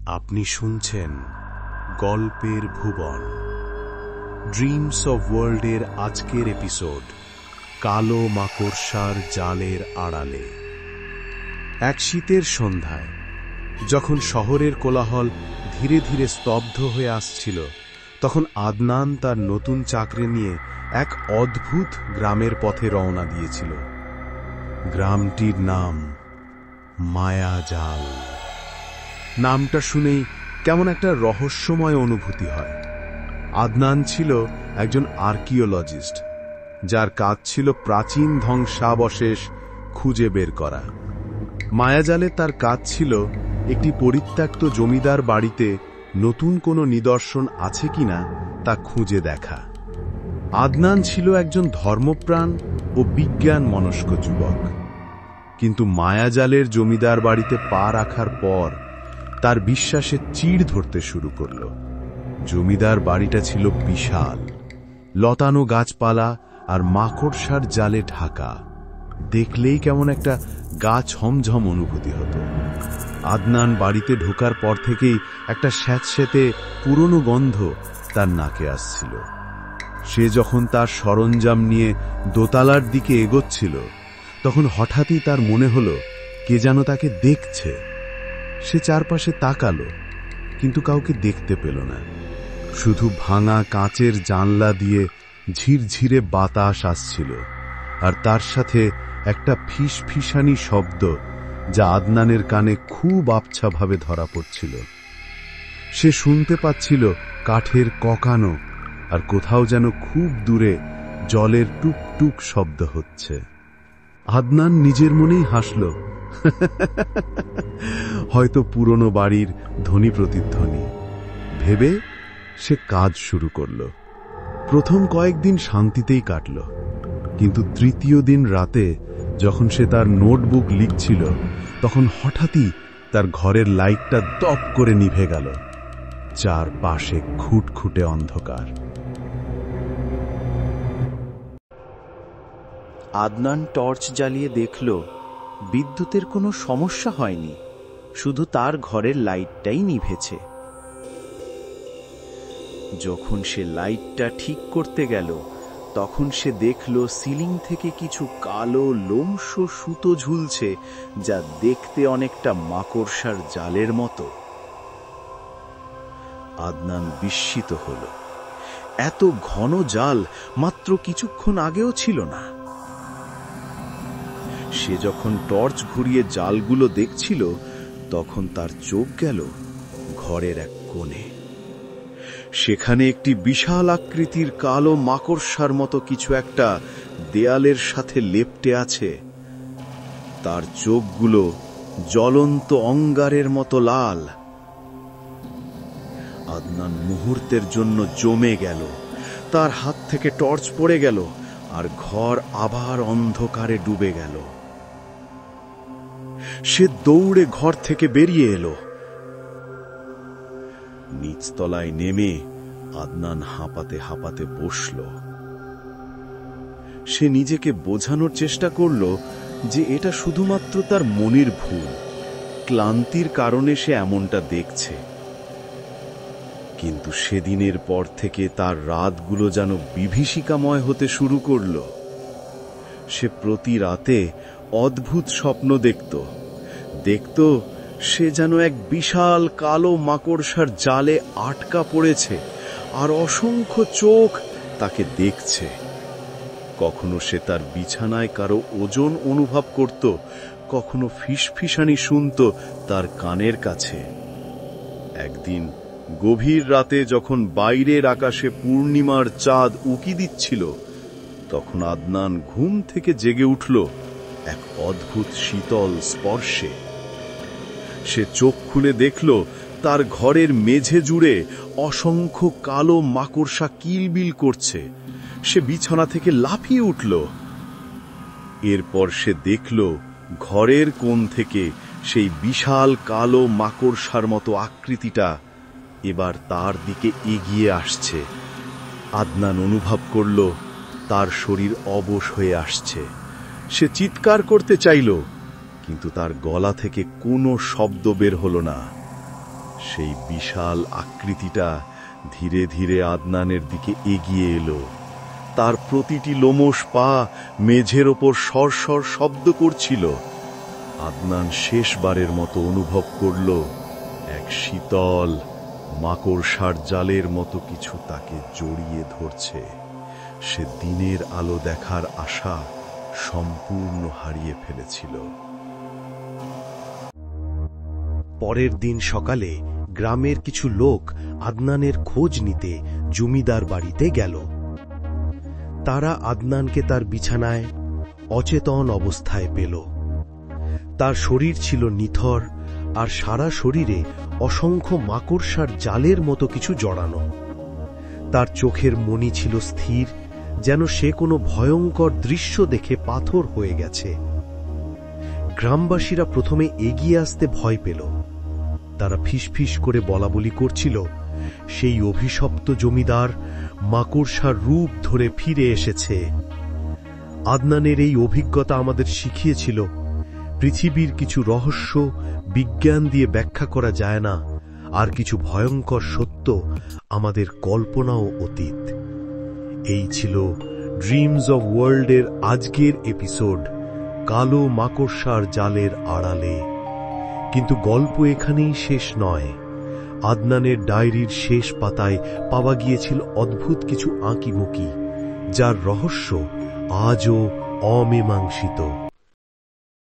আপনি শুনছেন গল্পের ভুবন, ড্রিমস অব ওয়ার্ল্ডের আজকের এপিসোড কালো মাকড়সার জালের আড়ালে। এক শীতের সন্ধ্যায় যখন শহরের কোলাহল ধীরে ধীরে স্তব্ধ হয়ে আসছিল, তখন আদনান তার নতুন চাকরি নিয়ে এক অদ্ভুত গ্রামের পথে রওনা দিয়েছিল। গ্রামটির নাম মায়াজাল। নামটা শুনেই কেমন একটা রহস্যময় অনুভূতি হয়। আদনান ছিল একজন আর্কিওলজিস্ট, যার কাজ ছিল প্রাচীন ধ্বংসাবশেষ খুঁজে বের করা। মায়াজালে তার কাজ ছিল একটি পরিত্যক্ত জমিদার বাড়িতে নতুন কোনো নিদর্শন আছে কিনা তা খুঁজে দেখা। আদনান ছিল একজন ধর্মপ্রাণ ও বিজ্ঞান মনস্ক যুবক, কিন্তু মায়াজালের জমিদার বাড়িতে পা রাখার পর তার বিশ্বাসে চিড় ধরতে শুরু করল। জমিদার বাড়িটা ছিল বিশাল, লতানো গাছপালা আর মাকড়সার জালে ঢাকা। দেখলেই কেমন একটা গা ছমঝম অনুভূতি হতো। আদনান বাড়িতে ঢোকার পর থেকেই একটা স্যাঁতস্যাঁতে পুরনো গন্ধ তার নাকে আসছিল। সে যখন তার সরঞ্জাম নিয়ে দোতলার দিকে এগোচ্ছিল, তখন হঠাৎই তার মনে হলো কে যেন তাকে দেখছে। সে চারপাশে তাকালো, কিন্তু কাউকে দেখতে পেল না। শুধু ভাঙা কাঁচের জানলা দিয়ে ঝিরঝিরে বাতাস আসছিল, আর তার সাথে একটা ফিসফিসানি শব্দ যা আদনানের কানে খুব আবছাভাবে ধরা পড়ছিল। সে শুনতে পাচ্ছিল কাঠের ককানো, আর কোথাও যেন খুব দূরে জলের টুকটুক শব্দ হচ্ছে। আদনান নিজের মনেই হাসল, হয়তো পুরনো বাড়ির ধ্বনি প্রতিধ্বনি ভেবে সে কাজ শুরু করল। প্রথম কয়েকদিন শান্তিতেই কাটল, কিন্তু তৃতীয় দিন রাতে যখন সে তার নোটবুক লিখছিল, তখন হঠাৎই তার ঘরের লাইটটা দপ করে নিভে গেল। চারপাশে খুটখুটে অন্ধকার। আদনান টর্চ জ্বালিয়ে দেখল বিদ্যুতের কোনো সমস্যা হয়নি, শুধু তার ঘরের লাইটটাই নিভেছে। যখন সে লাইটটা ঠিক করতে গেল, তখন সে দেখল সিলিং থেকে কিছু কালো লোমশ সুতো ঝুলছে, যা দেখতে অনেকটা মাকড়সার জালের মতো। আদনান বিস্মিত হল। এত ঘন জাল মাত্র কিছুক্ষণ আগেও ছিল না। সে যখন টর্চ ঘুরিয়ে জালগুলো দেখছিল, তখন তার চোখ গেল ঘরের এক কোণে। সেখানে একটি বিশাল আকৃতির কালো মাকড়সার মতো কিছু একটা দেয়ালের সাথে লেপ্টে আছে। তার চোখগুলো জ্বলন্ত অঙ্গারের মতো লাল। আদনান মুহূর্তের জন্য জমে গেল। তার হাত থেকে টর্চ পড়ে গেল, আর ঘর আবার অন্ধকারে ডুবে গেল। সে দৌড়ে ঘর থেকে বেরিয়ে এলো। নিচতলায় নেমে আদনান হাঁপাতে হাঁপাতে বসল। সে নিজেকে বোঝানোর চেষ্টা করল যে এটা শুধুমাত্র তার মনের ভুল, ক্লান্তির কারণে সে এমনটা দেখছে। কিন্তু সেদিনের পর থেকে তার রাতগুলো যেন বিভীষিকাময় হতে শুরু করল। সে প্রতি রাতে অদ্ভুত স্বপ্ন দেখত সে যেন এক বিশাল কালো মাকড়সার জালে আটকা পড়েছে, আর অসংখ্য চোখ তাকে দেখছে। কখনো সে তার বিছানায় কারো ওজন অনুভব করত, কখনো ফিসফিসানি শুনত তার কানের কাছে। একদিন গভীর রাতে যখন বাইরের আকাশে পূর্ণিমার চাঁদ উকি দিচ্ছিল, তখন আদনান ঘুম থেকে জেগে উঠল এক অদ্ভুত শীতল স্পর্শে। সে চোখ খুলে দেখল তার ঘরের মেঝে জুড়ে অসংখ্য কালো মাকড়সা কিলবিল করছে। সে বিছানা থেকে লাফিয়ে উঠল। এরপর সে দেখল ঘরের কোণ থেকে সেই বিশাল কালো মাকড়সার মতো আকৃতিটা এবার তার দিকে এগিয়ে আসছে। আদনান অনুভব করল তার শরীর অবশ হয়ে আসছে। সে চিৎকার করতে চাইল, কিন্তু তার গলা থেকে কোনো শব্দ বের হল না। সেই বিশাল আকৃতিটা ধীরে ধীরে আদনানের দিকে এগিয়ে এলো। তার প্রতিটি লোমশ পা মেঝের ওপর সরসর শব্দ করছিল। আদনান শেষবারের মতো অনুভব করল এক শীতল মাকড়সার জালের মতো কিছু তাকে জড়িয়ে ধরছে। সে দিনের আলো দেখার আশা সম্পূর্ণ হারিয়ে ফেলেছিল। পরের দিন সকালে গ্রামের কিছু লোক আদনানের খোঁজ নিতে জমিদার বাড়িতে গেল। তারা আদনানকে তার বিছানায় অচেতন অবস্থায় পেল। তার শরীর ছিল নিথর, আর সারা শরীরে অসংখ্য মাকড়সার জালের মতো কিছু জড়ানো। তার চোখের মণি ছিল স্থির, যেন সে কোনো ভয়ঙ্কর দৃশ্য দেখে পাথর হয়ে গেছে। গ্রামবাসীরা প্রথমে এগিয়ে আসতে ভয় পেল। তারা ফিসফিস করে বলাবলি করছিল, সেই অভিশপ্ত জমিদার মাকড়সার রূপ ধরে ফিরে এসেছে। আদনানের এই অভিজ্ঞতা আমাদের শিখিয়েছিল, পৃথিবীর কিছু রহস্য বিজ্ঞান দিয়ে ব্যাখ্যা করা যায় না, আর কিছু ভয়ঙ্কর সত্য আমাদের কল্পনাও অতীত। এই ছিল ড্রিমস অব ওয়ার্ল্ডের আজকের এপিসোড, কালো মাকড়সার জালের আড়ালে। কিন্তু গল্প এখানেই শেষ নয়। আদনানের ডায়েরির শেষ পাতায় পাওয়া গিয়েছিল অদ্ভুত কিছু আঁকিবুকি, যার রহস্য আজও অমীমাংসিত।